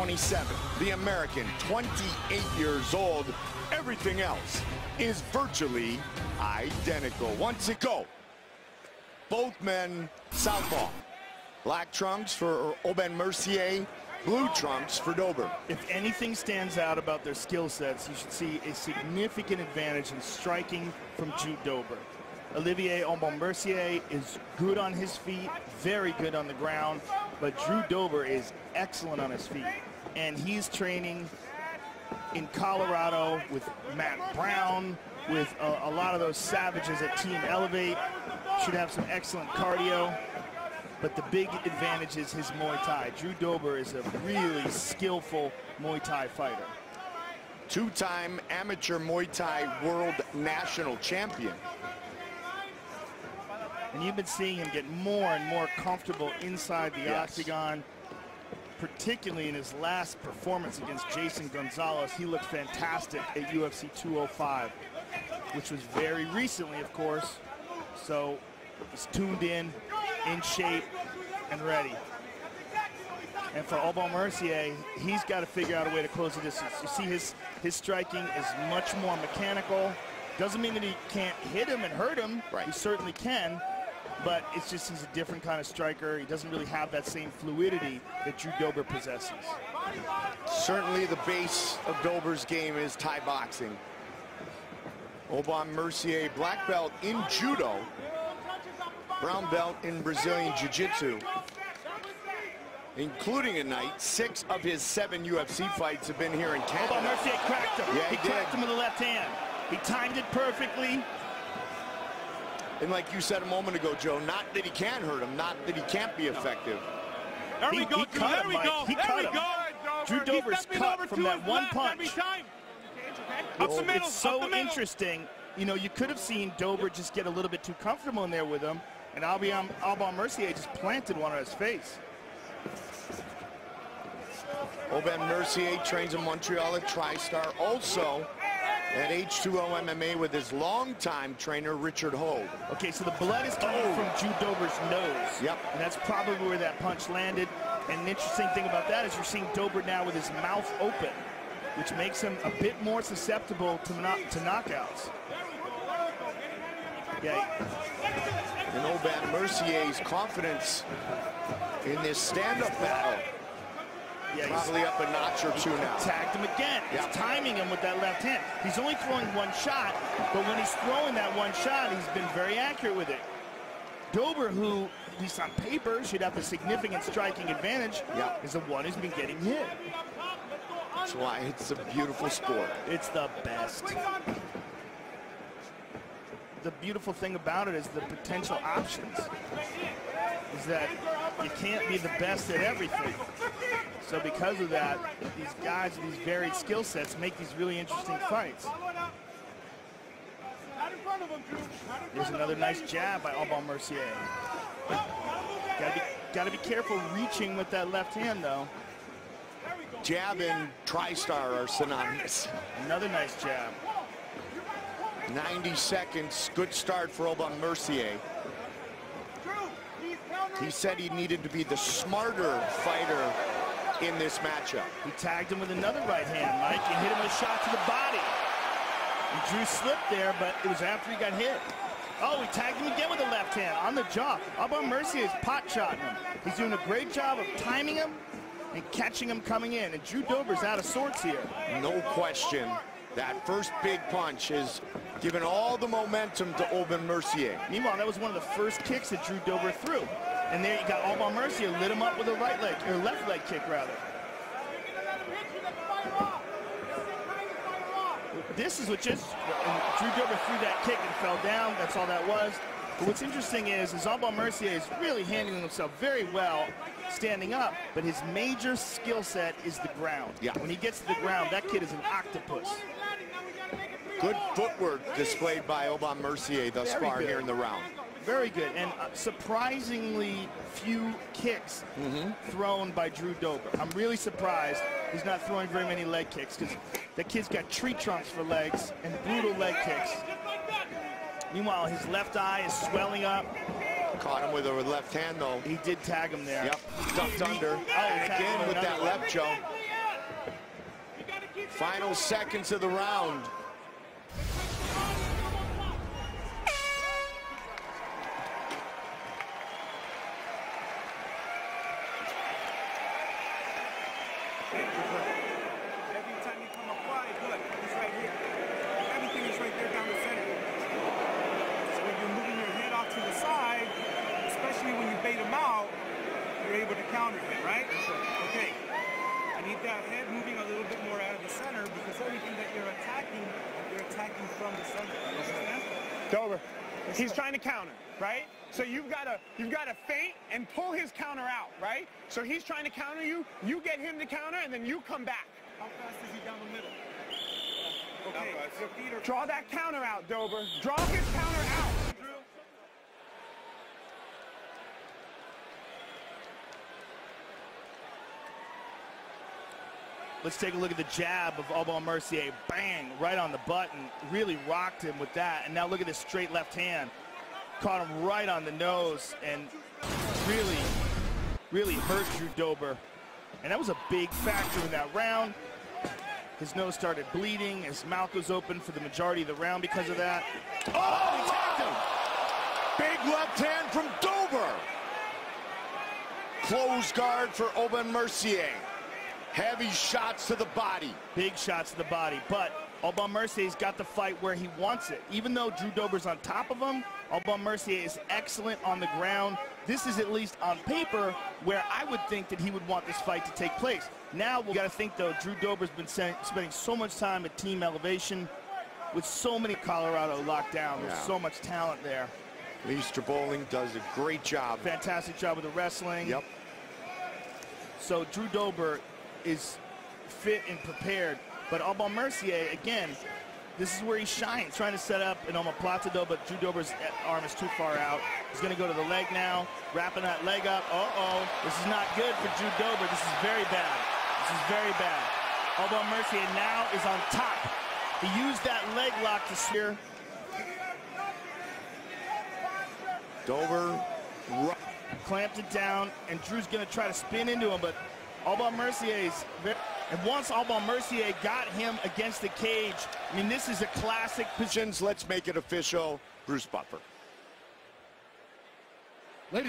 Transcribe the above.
27, the American, 28 years old. Everything else is virtually identical. Once it go, both men southpaw. Black trunks for Aubin Mercier, blue trunks for Dober. If anything stands out about their skill sets, you should see a significant advantage in striking from Drew Dober. Olivier Aubin Mercier is good on his feet, very good on the ground, but Drew Dober is excellent on his feet. And he's training in Colorado with Matt Brown, with a lot of those savages at Team Elevate. Should have some excellent cardio. But the big advantage is his Muay Thai. Drew Dober is a really skillful Muay Thai fighter. Two-time amateur Muay Thai world national champion. And you've been seeing him get more and more comfortable inside the octagon, particularly in his last performance against Jason Gonzalez. He looked fantastic at UFC 205, which was very recently, of course. So he's tuned in shape, and ready. And for Aubin Mercier, he's got to figure out a way to close the distance. You see his striking is much more mechanical. Doesn't mean that he can't hit him and hurt him. Right. He certainly can. But it's just he's a different kind of striker. He doesn't really have that same fluidity that Drew Dober possesses. Certainly the base of Dober's game is Thai boxing. Aubin Mercier, black belt in judo, brown belt in Brazilian Jiu-Jitsu, including tonight. 6 of his 7 UFC fights have been here in Canada. Aubin Mercier cracked him. Yeah, he cracked him with the left hand. He timed it perfectly. And like you said a moment ago, Joe, not that he can't hurt him, not that he can't be effective. There we go, Drew. There we go. He cut him. Drew Dober's cut from that one punch. Up the middle. It's so interesting. You know, you could have seen Dober just get a little bit too comfortable in there with him, and Aubin Mercier just planted one on his face. Aubin Mercier trains in Montreal at TriStar, also at H2O MMA with his longtime trainer, Richard Ho. Okay, so the blood is coming from Drew Dober's nose. Yep. And that's probably where that punch landed. And an interesting thing about that is you're seeing Dober now with his mouth open, which makes him a bit more susceptible to knockouts. Yeah. And Aubin Mercier's confidence in this stand-up battle, probably up a notch or two now. Tagged him again. He's timing him with that left hand. He's only throwing one shot, but when he's throwing that one shot, he's been very accurate with it. Dober, who, at least on paper, should have a significant striking advantage, is the one who's been getting hit. That's why it's a beautiful sport. It's the best. The beautiful thing about it is the potential options. Is that you can't be the best at everything. So because of that, these guys with these varied skill sets make these really interesting fights. There's another nice jab by Aubin Mercier. Got to be careful reaching with that left hand, though. Jab and TriStar are synonymous. Another nice jab. 90 seconds, good start for Aubin Mercier. He said he needed to be the smarter fighter in this matchup. He tagged him with another right hand, Mike. He hit him with a shot to the body. And Drew slipped there, but it was after he got hit. Oh, he tagged him again with the left hand on the jaw. Aubin Mercier is pot-shotting him. He's doing a great job of timing him and catching him coming in. And Drew Dober's out of sorts here. No question. That first big punch is giving all the momentum to Aubin Mercier. Meanwhile, that was one of the first kicks that Drew Dober threw. And there you got Aubin Mercier lit him up with a right leg, or left leg kick rather. This is what just, Drew Dober threw that kick and fell down. That's all that was. But what's interesting is Aubin Mercier is really handling himself very well standing up, but his major skill set is the ground. Yeah. When he gets to the ground, that kid is an octopus. Good footwork displayed by Aubin Mercier thus far here in the round. Very good, and surprisingly few kicks thrown by Drew Dober. I'm really surprised he's not throwing very many leg kicks, because that kid's got tree trunks for legs and brutal leg kicks. Meanwhile, his left eye is swelling up. Caught him with a left hand, though. He did tag him there. Yep, ducked under. And again with that left, Joe. Final seconds of the round. Every time you come up wide, look, it's right here. Everything is right there down the center. So when you're moving your head off to the side, especially when you bait them out, you're able to counter him, right? Okay. I need that head moving a little bit more out of the center because everything that you're attacking from the center. Understand? Dober, he's trying to counter, right? So you've got to feint and pull his counter out, right? So he's trying to counter you, you get him to counter, and then you come back. How fast is he down the middle? Okay, your feet are... Draw that counter out, Dober. Draw his counter out. Let's take a look at the jab of Aubin Mercier. Bang, right on the button. Really rocked him with that. And now look at this straight left hand. Caught him right on the nose and really hurt Drew Dober. And that was a big factor in that round. His nose started bleeding. His mouth was open for the majority of the round because of that. Oh, he tapped him. Big left hand from Dober. Close guard for Aubin Mercier. Heavy shots to the body. Big shots to the body, but Aubin Mercier's got the fight where he wants it. Even though Drew Dober's on top of him, Aubin Mercier is excellent on the ground. This is at least on paper where I would think that he would want this fight to take place. Now we got to think though, Drew Dober's been spending so much time at team elevation with so many Colorado locked down. There's so much talent there. Lee Strobling does a great job. Fantastic job with the wrestling. Yep. So Drew Dober is fit and prepared, but Aubin Mercier, again, this is where he shines, trying to set up an omoplata, but Drew Dober's arm is too far out. He's going to go to the leg now, wrapping that leg up. Uh-oh, this is not good for Drew Dober. This is very bad. This is very bad. Aubin Mercier now is on top. He used that leg lock to spear. Dober clamped it down, and Drew's going to try to spin into him, but Aubin Mercier's, and once Aubin Mercier got him against the cage, I mean, this is a classic position. Let's make it official. Bruce Buffer.